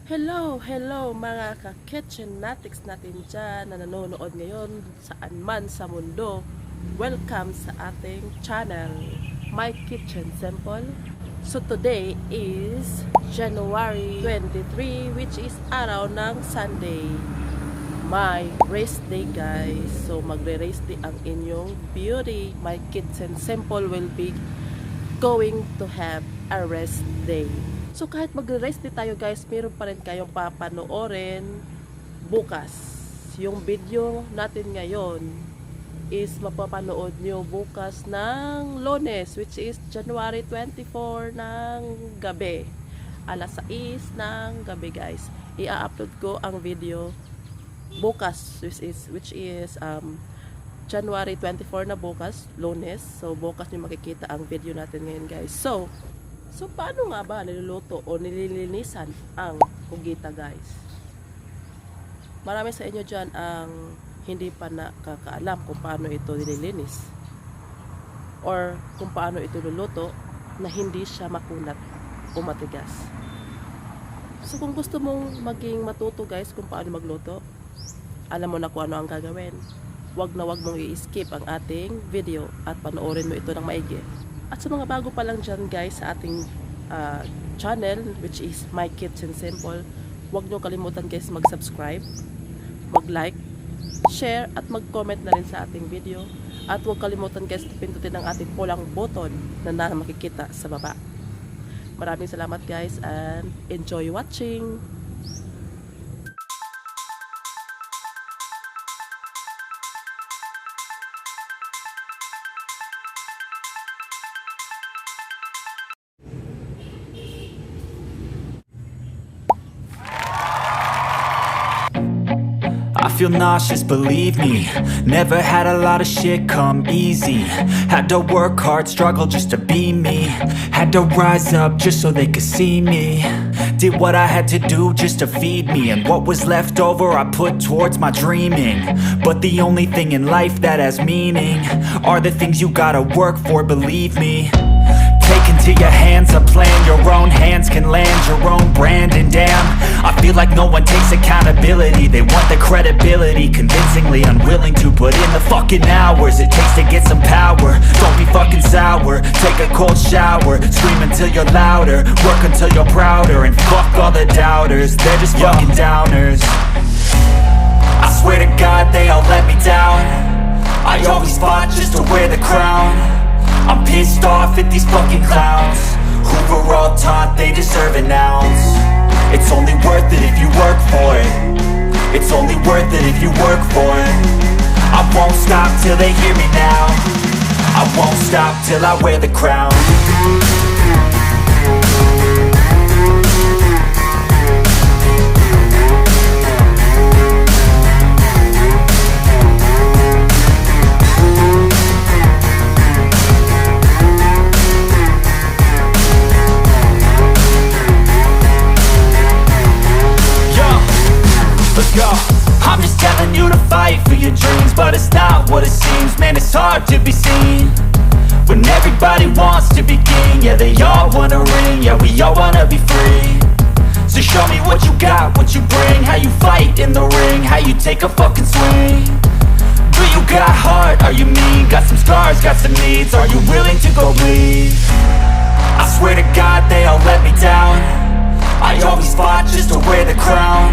Hello mga ka-kitchen natics natin dyan na nanonood ngayon saan man sa mundo. Welcome sa ating channel, My Kitchen Simple. So today is January 23, which is araw ng Sunday. My race day guys. So magre-race day ang inyong beauty. My Kitchen Simple will be going to have a rest day. So kahit magre-rest din tayo guys, meron pa rin kayong papanoorin bukas. Yung video natin ngayon is mapapanood nyo bukas ng Lunes, which is January 24 ng gabi. Alas 6 ng gabi guys. I-upload ko ang video bukas, which is January 24 na bukas, Lunes. So bukas nyo makikita ang video natin ngayon guys. So paano nga ba niluluto o nililinisan ang pugita guys? Marami sa inyo dyan ang hindi pa nakakaalam kung paano ito nililinis or kung paano ito luluto na hindi siya makunat o matigas. So kung gusto mong maging matuto guys kung paano magluto, alam mo na kung ano ang gagawin. Wag mong i-skip ang ating video at panoorin mo ito ng maigi. At sa mga bago pa lang dyan guys sa ating channel, which is My Kitchen Simple, huwag nyo kalimutan guys mag-subscribe, mag-like, share at mag-comment na rin sa ating video. At huwag kalimutan guys pindutin ang ating pulang button na makikita sa baba. Maraming salamat guys and enjoy watching! I feel nauseous, believe me. Never had a lot of shit come easy. Had to work hard, struggle just to be me. Had to rise up just so they could see me. Did what I had to do just to feed me. And what was left over I put towards my dreaming. But the only thing in life that has meaning are the things you gotta work for, believe me. Take into your hands a plan. Your own hands can land your own brand. And damn, I feel like no one takes accountability. They want the credibility, convincingly unwilling to put in the fucking hours it takes to get some power. Don't be fucking sour, take a cold shower. Scream until you're louder, work until you're prouder. And fuck all the doubters, they're just fucking downers. I swear to God they all let me down. I always fought just to wear the crown. I'm pissed off at these fucking clowns who were all taught they deserve an ounce. It's only worth it if you work for it. It's only worth it if you work for it. I won't stop till they hear me now. I won't stop till I wear the crown. I'm just telling you to fight for your dreams, but it's not what it seems. Man, it's hard to be seen when everybody wants to be king. Yeah, they all wanna ring, yeah, we all wanna be free. So show me what you got, what you bring, how you fight in the ring, how you take a fucking swing. Do you got heart, are you mean? Got some scars, got some needs, are you willing to go bleed? I swear to God they all let me down. I always fought just to wear the crown.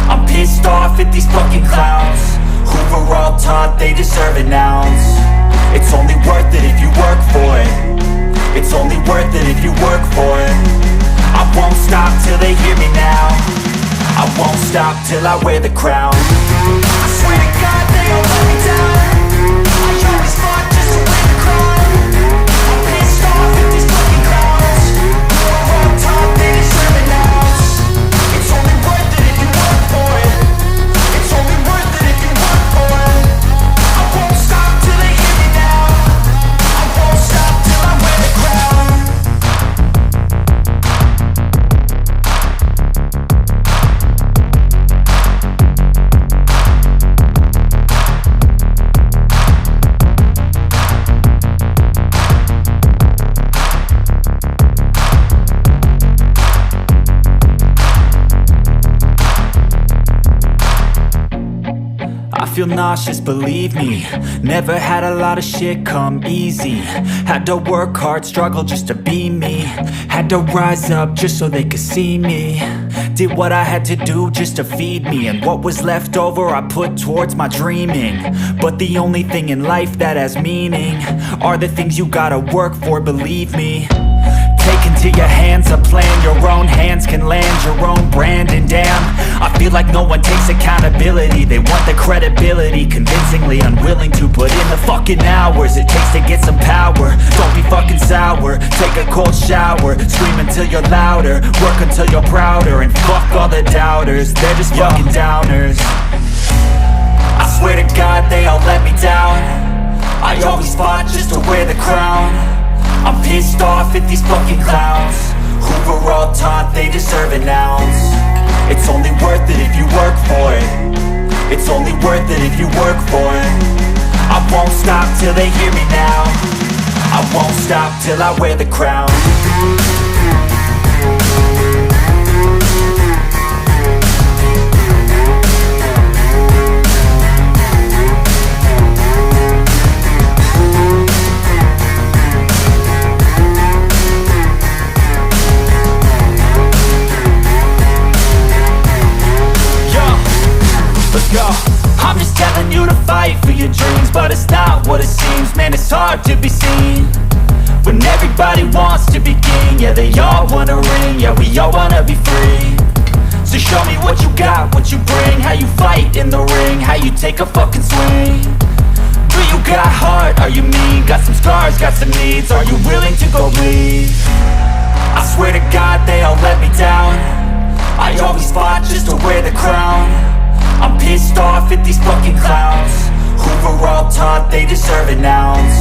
I'm pissed off at these fucking clowns who were all taught they deserve an ounce. It's only worth it if you work for it. It's only worth it if you work for it. I won't stop till they hear me now. I won't stop till I wear the crown. I swear to God they all let me down. I always fought just to wear the crown. I'm pissed off at these fucking clowns who were all taught they deserve an ounce. It's only worth it if you work for it. It's only worth it if you work for it. I won't stop till they hear me now. I won't stop till I wear the crown. feel nauseous, believe me. Never had a lot of shit come easy. Had to work hard, struggle just to be me. Had to rise up just so they could see me. Did what I had to do just to feed me. And what was left over I put towards my dreaming. But the only thing in life that has meaning are the things you gotta work for, believe me. Take into your hands a plan, your own hands can land your own brand. And damn, I feel like no one takes accountability. They want the credibility, convincingly unwilling to put in the fucking hours it takes to get some power. Don't be fucking sour, take a cold shower. Scream until you're louder, work until you're prouder. And fuck all the doubters, they're just fucking downers. I swear to God they all let me down. I always fought just to wear the crown. I'm pissed off at these fucking clowns who were all taught they deserve an ounce. It's only worth it if you work for it. It's only worth it if you work for it. I won't stop till they hear me now. I won't stop till I wear the crown. I'm just telling you to fight for your dreams, but it's not what it seems. Man, it's hard to be seen when everybody wants to be king. Yeah, they all wanna ring, yeah, we all wanna be free. So show me what you got, what you bring, how you fight in the ring, how you take a fucking swing. Do you got heart, are you mean? Got some scars, got some needs, are you willing to go bleed? I swear to God they all let me down. I always fought just to wear the crown. I'm pissed off at these fucking clowns who were all taught they deserve an ounce.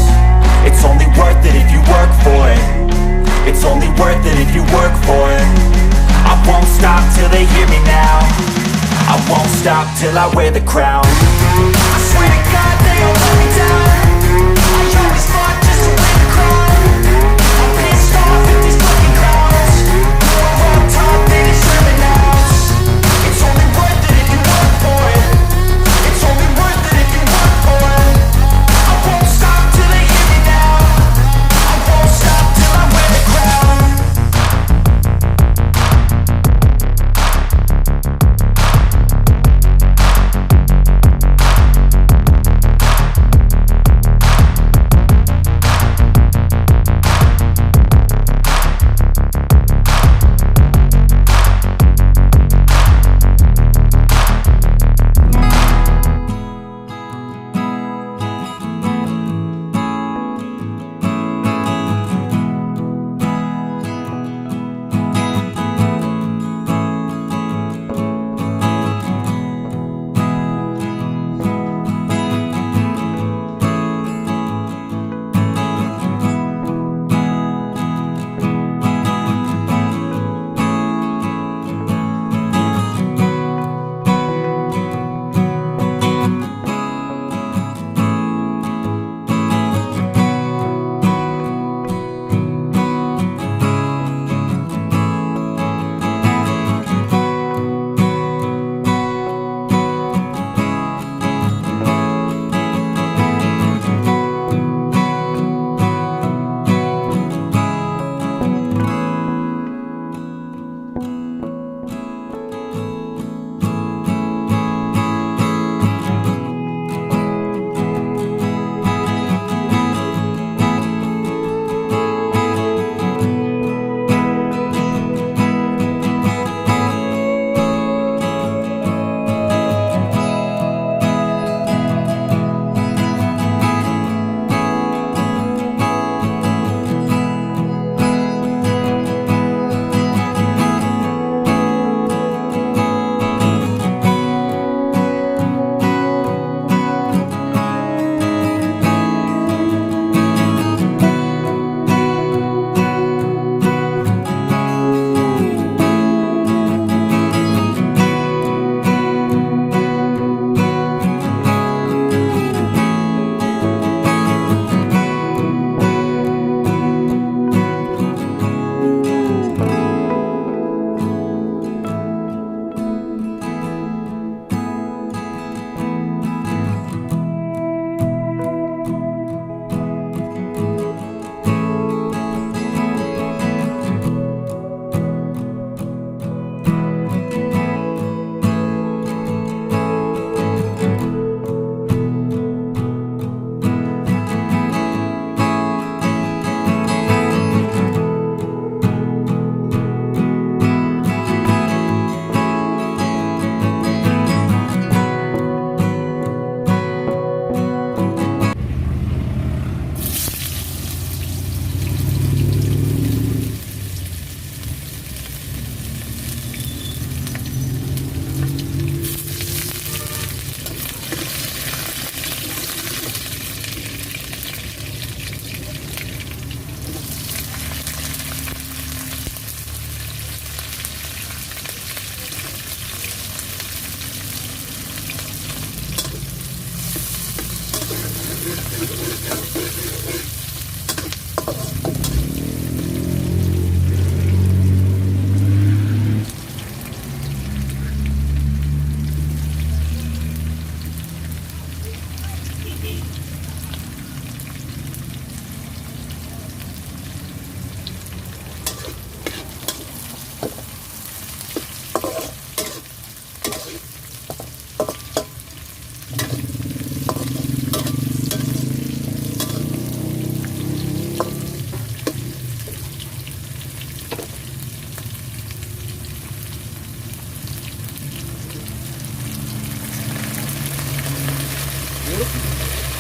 It's only worth it if you work for it. It's only worth it if you work for it. I won't stop till they hear me now. I won't stop till I wear the crown. I swear to God they all let me down. I always fought just to wear the crown. I'm pissed off at these fucking clowns who were all taught they deserve an ounce. It's only worth it if you work for it. It's only worth it if you work for it. I won't stop till they hear me now. I won't stop till I wear the crown.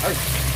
Mga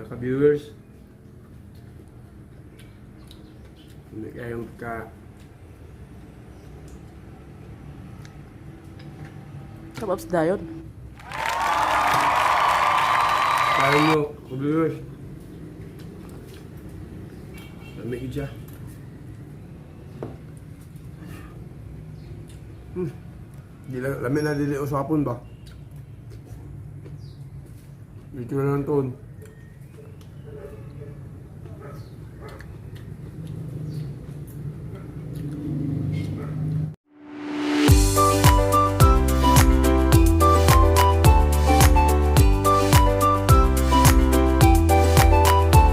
ka-viewers, hindi kayong Kapaps dayon. kaya nyo, ka-viewers. Lamig siya. Lamig na dili usapon ba? Dito na lang ton.